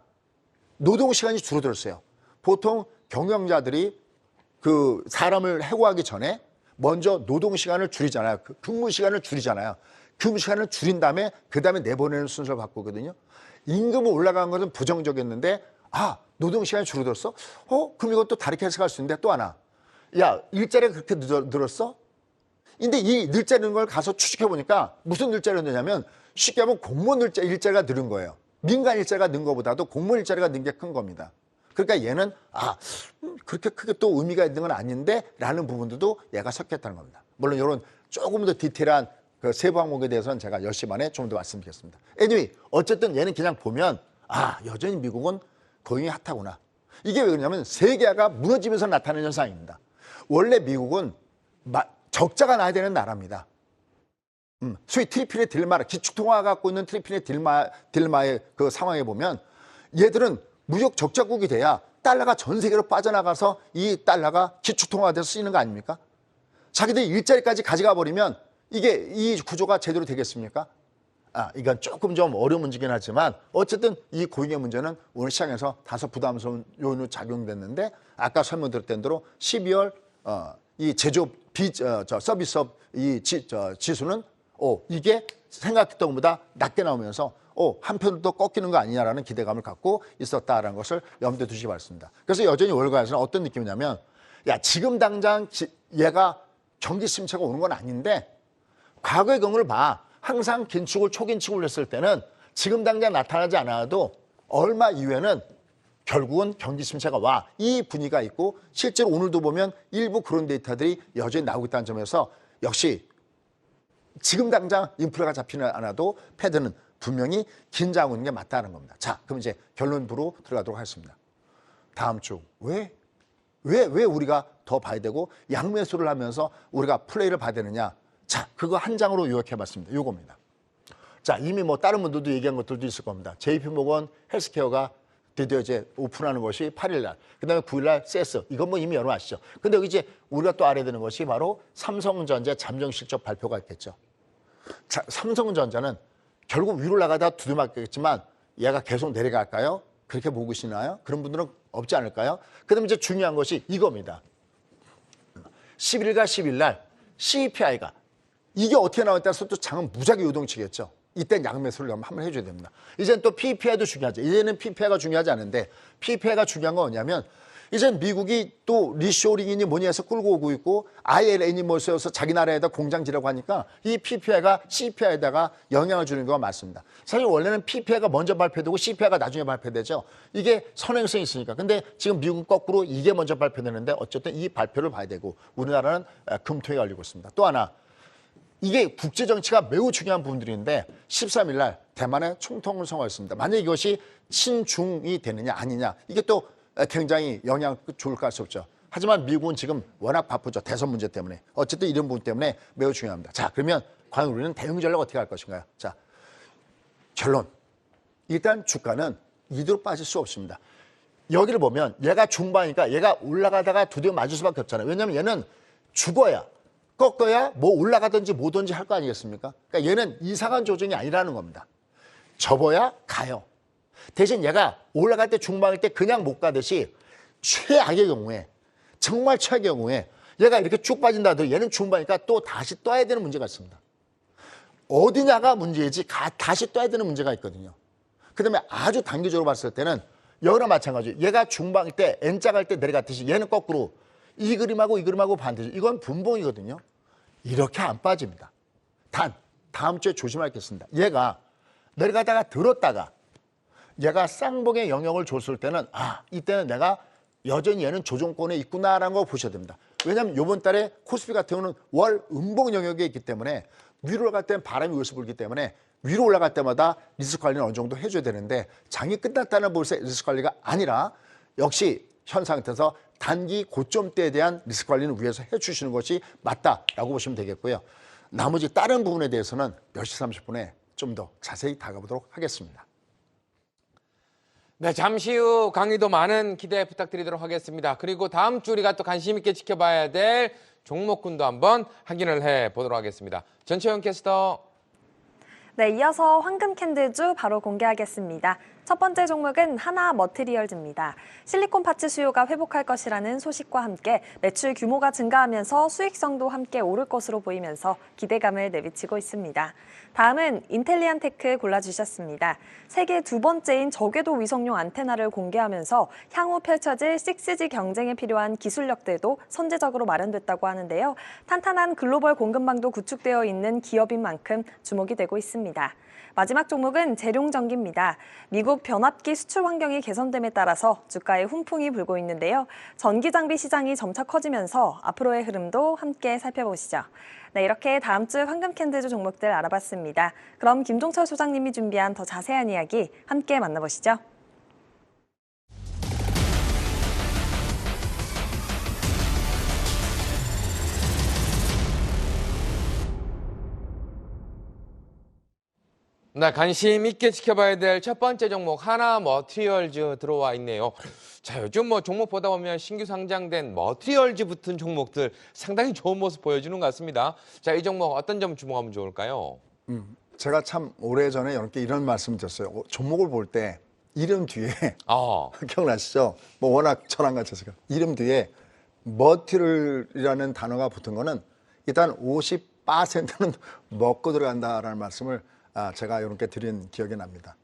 노동시간이 줄어들었어요. 보통 경영자들이 그 사람을 해고하기 전에 먼저 노동시간을 줄이잖아요. 근무시간을 줄이잖아요. 근무시간을 줄인 다음에 그 다음에 내보내는 순서를 바꾸거든요. 임금이 올라간 것은 부정적이었는데 노동시간이 줄어들었어? 그럼 이것도 다르게 해석할 수 있는데 또 하나. 야, 일자리가 그렇게 늘었어? 근데 이 늘자리는 걸 가서 추측해보니까 무슨 늘자리가 늘냐면 쉽게 하면 공무원 일자리가 늘은 거예요. 민간 일자리가 는 것보다도 공무원 일자리가 는 게 큰 겁니다. 그러니까 얘는 그렇게 크게 또 의미가 있는 건 아닌데 라는 부분들도 얘가 섞였다는 겁니다. 물론 이런 조금 더 디테일한 그 세부 항목에 대해서는 제가 10시 반에 좀 더 말씀드리겠습니다. anyway, 어쨌든 얘는 그냥 보면 여전히 미국은 고용이 핫하구나. 이게 왜 그러냐면 세계화가 무너지면서 나타나는 현상입니다. 원래 미국은 적자가 나야 되는 나라입니다. 소위 트리플의 딜마, 기축통화가 갖고 있는 트리플의 딜마의 그 상황에 보면 얘들은 무역 적자국이 돼야 달러가 전 세계로 빠져나가서 이 달러가 기축통화가 돼서 쓰이는 거 아닙니까? 자기들이 일자리까지 가져가 버리면 이 구조가 제대로 되겠습니까? 이건 조금 좀 어려운 문제긴 하지만 어쨌든 이 고용의 문제는 오늘 시장에서 다소 부담스러운 요인으로 작용됐는데 아까 설명드렸던 대로 12월 이 제조업 서비스업 지수는 이게 생각했던 것보다 낮게 나오면서 한편으로 또 꺾이는 거 아니냐라는 기대감을 갖고 있었다라는 것을 염두에 두시기 바랍니다. 그래서 여전히 월가에서는 어떤 느낌이냐면 지금 당장 얘가 경기 침체가 오는 건 아닌데 과거의 경우를 봐. 항상 초긴축을 했을 때는 지금 당장 나타나지 않아도 얼마 이후에는 결국은 경기 침체가 와. 이 분위기가 있고 실제로 오늘도 보면 일부 그런 데이터들이 여전히 나오고 있다는 점에서 역시 지금 당장 인플레가 잡히지 않아도 패드는 분명히 긴장하고 있는 게 맞다는 겁니다. 자, 그럼 이제 결론부로 들어가도록 하겠습니다. 다음 주 왜 우리가 더 봐야 되고 양매수를 하면서 우리가 플레이를 봐야 되느냐. 자, 그거 한 장으로 요약해봤습니다. 요겁니다. 자, 이미 다른 분들도 얘기한 것들도 있을 겁니다. JP모건 헬스케어가 드디어 이제 오픈하는 것이 8일 날, 그 다음에 9일 날 세스. 이건 이미 여러분 아시죠? 근데 여기 이제 우리가 또 알아야 되는 것이 바로 삼성전자 잠정 실적 발표가 있겠죠. 자, 삼성전자는 결국 위로 나가다 두드맞겠지만 얘가 계속 내려갈까요? 그렇게 보고 계시나요? 그런 분들은 없지 않을까요? 그 다음에 이제 중요한 것이 이겁니다. 11일과 10일 날 CPI가 이게 어떻게 나왔다에 따라서 또 장은 무지하게 요동치겠죠. 이땐 양매수를 한번 해줘야 됩니다. 이제는 또 PPI도 중요하죠. 이제는 PPI가 중요하지 않은데 PPI가 중요한 건 뭐냐면 이젠 미국이 또 리쇼링이니 뭐니 해서 끌고 오고 있고 ILN이 뭐여서 자기 나라에다 공장 지라고 하니까 이 PPI가 CPI에다가 영향을 주는 경우가 많습니다. 사실 원래는 PPI가 먼저 발표되고 CPI가 나중에 발표되죠. 이게 선행성이 있으니까. 근데 지금 미국은 거꾸로 이게 먼저 발표되는데 어쨌든 이 발표를 봐야 되고 우리나라는 금토에 걸리고 있습니다. 또 하나. 이게 국제정치가 매우 중요한 부분들인데 13일 날 대만의 총통을 선언했습니다. 만약 이것이 친중이 되느냐 아니냐 이게 또 굉장히 영향 좋을까 할 수 없죠. 하지만 미국은 지금 워낙 바쁘죠. 대선 문제 때문에. 어쨌든 이런 부분 때문에 매우 중요합니다. 자, 그러면 과연 우리는 대응 전략 어떻게 할 것인가요? 자, 결론. 일단 주가는 이대로 빠질 수 없습니다. 여기를 보면 얘가 중반이니까 얘가 올라가다가 드디어 맞을 수밖에 없잖아요. 왜냐하면 얘는 죽어야 꺾어야 뭐 올라가든지 뭐든지 할 거 아니겠습니까? 그러니까 얘는 이상한 조정이 아니라는 겁니다. 접어야 가요. 대신 얘가 올라갈 때 중반일 때 그냥 못 가듯이 최악의 경우에, 정말 최악의 경우에 얘가 이렇게 쭉 빠진다 하더라도 얘는 중반이니까 또 다시 떠야 되는 문제가 있습니다. 어디냐가 문제이지 다시 떠야 되는 문제가 있거든요. 그 다음에 아주 단기적으로 봤을 때는 여기랑 마찬가지. 얘가 중반일 때 N자 갈 때 내려갔듯이 얘는 거꾸로 이 그림하고 반대죠. 이건 분봉이거든요. 이렇게 안 빠집니다. 다음 주에 조심할 게 있습니다. 얘가 내려가다가 들었다가 얘가 쌍봉의 영역을 줬을 때는 이때는 내가 여전히 얘는 조정권에 있구나라는 거 보셔야 됩니다. 왜냐하면 이번 달에 코스피 같은 경우는 월 음봉 영역에 있기 때문에 위로 올라갈 때는 바람이 위에서 불기 때문에 위로 올라갈 때마다 리스크 관리는 어느 정도 해줘야 되는데 장이 끝났다는 볼세 리스크 관리가 아니라 역시 현 상태에서 단기 고점대에 대한 리스크 관리는 위에서 해주시는 것이 맞다라고 보시면 되겠고요. 나머지 다른 부분에 대해서는 몇 시 30분에 좀 더 자세히 다가보도록 하겠습니다. 네, 잠시 후 강의도 많은 기대 부탁드리도록 하겠습니다. 그리고 다음 주 우리가 또 관심 있게 지켜봐야 될 종목군도 한번 확인을 해보도록 하겠습니다. 전채영 캐스터. 네, 이어서 황금 캔들주 바로 공개하겠습니다. 첫 번째 종목은 하나 머티리얼즈입니다. 실리콘 파츠 수요가 회복할 것이라는 소식과 함께 매출 규모가 증가하면서 수익성도 함께 오를 것으로 보이면서 기대감을 내비치고 있습니다. 다음은 인텔리안테크 골라주셨습니다. 세계 두 번째인 저궤도 위성용 안테나를 공개하면서 향후 펼쳐질 6G 경쟁에 필요한 기술력들도 선제적으로 마련됐다고 하는데요. 탄탄한 글로벌 공급망도 구축되어 있는 기업인 만큼 주목이 되고 있습니다. 마지막 종목은 재룡전기입니다. 미국 변압기 수출 환경이 개선됨에 따라서 주가에 훈풍이 불고 있는데요. 전기 장비 시장이 점차 커지면서 앞으로의 흐름도 함께 살펴보시죠. 네, 이렇게 다음 주 황금 캔들주 종목들 알아봤습니다. 그럼 김종철 소장님이 준비한 더 자세한 이야기 함께 만나보시죠. 네, 관심 있게 지켜봐야 될 첫 번째 종목 하나 머티리얼즈 들어와 있네요. 자, 요즘 뭐 종목 보다 보면 신규 상장된 머티리얼즈 붙은 종목들 상당히 좋은 모습 보여주는 것 같습니다. 자, 이 종목 어떤 점 주목하면 좋을까요? 제가 참 오래전에 여러분께 이런 말씀 드렸어요. 종목을 볼 때 이름 뒤에 기억나시죠? 뭐 워낙 저랑 같이 했으니까 이름 뒤에 머티리얼이라는 단어가 붙은 거는 일단 50%는 먹고 들어간다라는 말씀을 제가 여러분께 드린 기억이 납니다.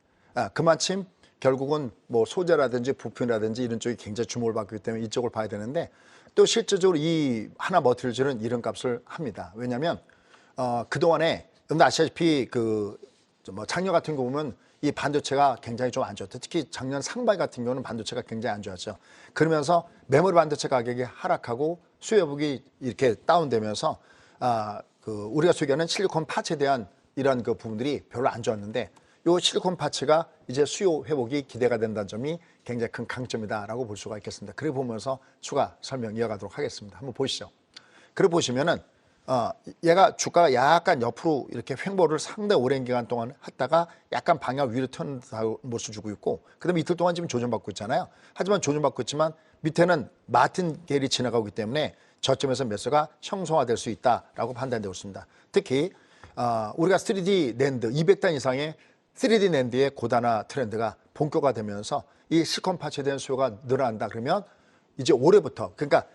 그마침 결국은 뭐 소재라든지 부품이라든지 이런 쪽이 굉장히 주목을 받기 때문에 이쪽을 봐야 되는데 또 실질적으로 이 하나 머티리얼즈는 이런 값을 합니다. 왜냐하면 그동안에 여러분들 아시다시피 뭐 작년 같은 거 보면 이 반도체가 굉장히 좀 안 좋았다. 특히 작년 상반기 같은 경우는 반도체가 굉장히 안 좋았죠. 그러면서 메모리 반도체 가격이 하락하고 수요 회복이 이렇게 다운되면서 우리가 소개하는 실리콘 파츠에 대한 이런 그 부분들이 별로 안 좋았는데 이 실리콘 파츠가 이제 수요 회복이 기대가 된다는 점이 굉장히 큰 강점이다라고 볼 수가 있겠습니다. 그래 보면서 추가 설명 이어가도록 하겠습니다. 한번 보시죠. 그래 보시면은 얘가 주가가 약간 옆으로 이렇게 횡보를 상당히 오랜 기간 동안 했다가 약간 방향 위로 튀는 모습 주고 있고 그다음에 이틀 동안 지금 조정받고 있잖아요. 하지만 조정받고 있지만 밑에는 마틴 겔이 지나가고 있기 때문에 저점에서 매수가 형성화될 수 있다라고 판단되고 있습니다. 특히 우리가 3D 낸드 200단 이상의 3D 낸드의 고단화 트렌드가 본격화되면서 이 실리콘 파츠에 대한 수요가 늘어난다 그러면 이제 올해부터 그러니까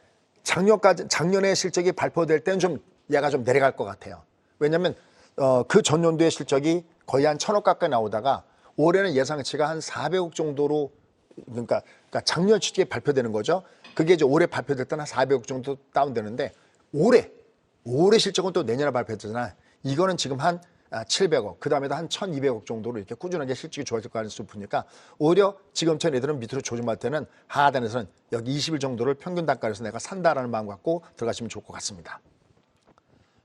작년에 실적이 발표될 때는 좀 얘가 좀 내려갈 것 같아요. 왜냐하면 그 전년도의 실적이 거의 한 1,000억 가까이 나오다가 올해는 예상치가 한 400억 정도로 그러니까 작년 실적이 발표되는 거죠. 그게 이제 올해 발표될 때는 한 400억 정도 다운되는데 올해 실적은 또 내년에 발표되잖아요. 이거는 지금 한 700억, 그 다음에도 한 1,200억 정도로 이렇게 꾸준하게 실적이 좋아질 가능성이 높으니까 오히려 지금처럼 애들은 밑으로 조정받을 때는 하단에서는 여기 20일 정도를 평균 단가에서 내가 산다라는 마음 갖고 들어가시면 좋을 것 같습니다.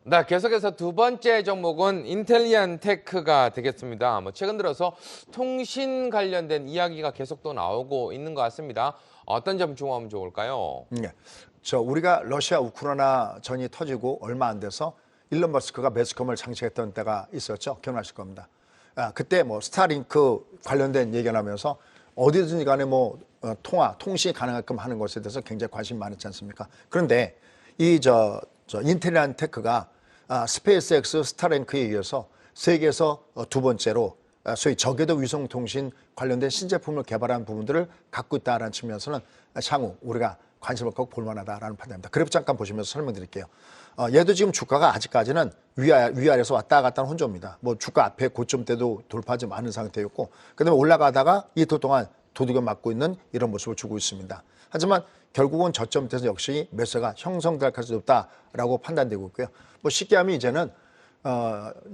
네, 계속해서 두 번째 종목은 인텔리안테크가 되겠습니다. 뭐 최근 들어서 통신 관련된 이야기가 계속 또 나오고 있는 것 같습니다. 어떤 점 주목하면 좋을까요? 네, 우리가 러시아 우크라이나 전이 터지고 얼마 안 돼서 일론 머스크가 매스컴을 장식했던 때가 있었죠. 기억나실 겁니다. 그때 뭐 스타링크 관련된 얘기가 나면서 어디든지 간에 뭐 통신이 가능하게끔 하는 것에 대해서 굉장히 관심이 많았지 않습니까? 그런데 이 인텔리안테크가 스페이스X 스타링크에 이어서 세계에서 두 번째로 소위 저궤도 위성통신 관련된 신제품을 개발한 부분들을 갖고 있다라는 측면에서는 향후 우리가 관심을 갖고 볼만하다라는 판단입니다. 그래프 잠깐 보시면서 설명드릴게요. 얘도 지금 주가가 아직까지는 위아래에서 왔다 갔다 하는 혼조입니다. 뭐 주가 앞에 고점대도 돌파하지 않은 상태였고, 그다음에 올라가다가 이틀 동안 도둑을 맞고 있는 이런 모습을 주고 있습니다. 하지만 결국은 저점대에서 역시 매수가 형성될 가능성이 높다라고 판단되고 있고요. 뭐 쉽게 하면 이제는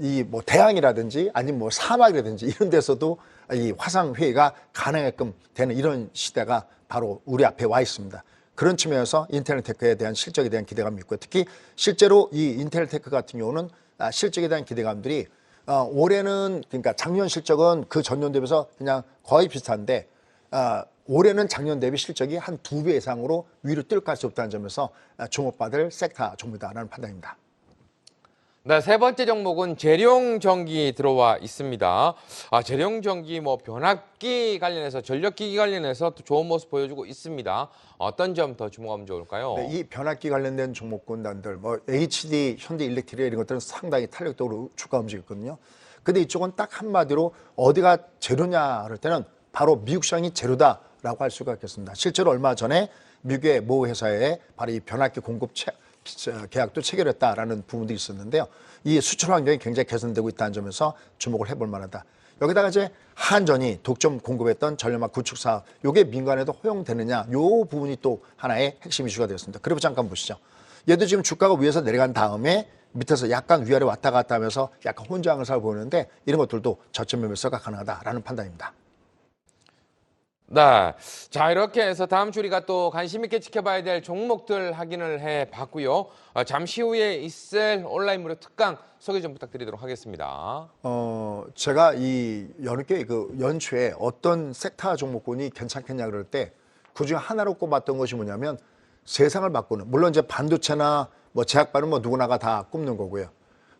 이 뭐 대양이라든지 아니면 뭐 사막이라든지 이런 데서도 이 화상 회의가 가능하게끔 되는 이런 시대가 바로 우리 앞에 와 있습니다. 그런 측면에서 인텔테크에 대한 실적에 대한 기대감이 있고, 특히 실제로 이 인텔테크 같은 경우는 실적에 대한 기대감들이 올해는, 그러니까 작년 실적은 그 전년 대비해서 그냥 거의 비슷한데 올해는 작년 대비 실적이 한 2배 이상으로 위로 뛸 수 없다는 점에서 주목받을 섹터 종목이다라는 판단입니다. 네, 세 번째 종목은 재룡전기 들어와 있습니다. 재룡전기 뭐 변압기 관련해서 전력기기 관련해서 또 좋은 모습 보여주고 있습니다. 어떤 점 더 주목하면 좋을까요? 네, 이 변압기 관련된 종목군단들, 뭐 HD, 현대일렉트릭 이런 것들은 상당히 탄력적으로 주가 움직였거든요. 근데 이쪽은 딱 한마디로 어디가 재료냐 할 때는 바로 미국 시장이 재료다라고 할 수가 있겠습니다. 실제로 얼마 전에 미국의 모 회사에 바로 이 변압기 공급 계약도 체결했다라는 부분도 있었는데요. 이 수출 환경이 굉장히 개선되고 있다는 점에서 주목을 해볼 만하다. 여기다가 이제 한전이 독점 공급했던 전력망 구축 사업, 이게 민간에도 허용되느냐, 요 부분이 또 하나의 핵심 이슈가 되었습니다. 그리고 잠깐 보시죠. 얘도 지금 주가가 위에서 내려간 다음에 밑에서 약간 위아래 왔다 갔다 하면서 약간 혼조하는 사를 보이는데, 이런 것들도 저점 매수가 가능하다라는 판단입니다. 네. 자, 이렇게 해서 다음 주 우리가 또 관심 있게 지켜봐야 될 종목들 확인을 해 봤고요. 잠시 후에 있을 온라인 무료 특강 소개 좀 부탁드리도록 하겠습니다. 제가 이 연초에 어떤 섹터 종목군이 괜찮겠냐 그럴 때 그중에 하나로 꼽았던 것이 뭐냐면 세상을 바꾸는, 물론 이제 반도체나 뭐 제약바는 뭐 누구나가 다 꼽는 거고요.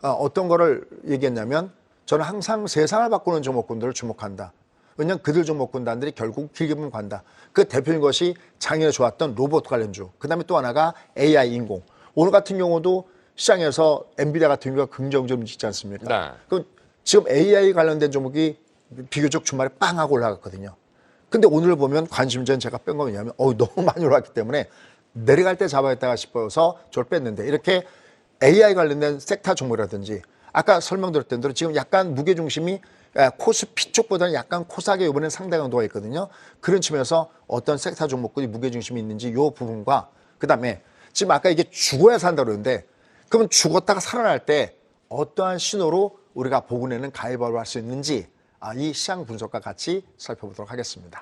어떤 거를 얘기했냐면 저는 항상 세상을 바꾸는 종목군들을 주목한다. 왜냐하면 그들 종목군단들이 결국 길게 보면 간다. 그 대표인 것이 작년에 좋았던 로봇 관련주. 그다음에 또 하나가 AI 인공. 오늘 같은 경우도 시장에서 엔비디아 같은 경우가 긍정적으로 움직이지 않습니까? 네. 그럼 지금 AI 관련된 종목이 비교적 주말에 빵 하고 올라갔거든요. 근데 오늘 보면 관심전 제가 뺀 거 뭐냐면 너무 많이 올라왔기 때문에 내려갈 때 잡아야겠다 싶어서 저를 뺐는데, 이렇게 AI 관련된 섹터 종목이라든지 아까 설명드렸던 대로 지금 약간 무게중심이 코스피 쪽보다는 약간 코스닥에 이번엔 상당 강도가 있거든요. 그런 측면에서 어떤 섹터 종목군이 무게중심이 있는지 이 부분과, 그다음에 지금 아까 이게 죽어야 산다고 그러는데, 그러면 죽었다가 살아날 때 어떠한 신호로 우리가 보고내는 가위바위보 할 수 있는지 이 시장 분석과 같이 살펴보도록 하겠습니다.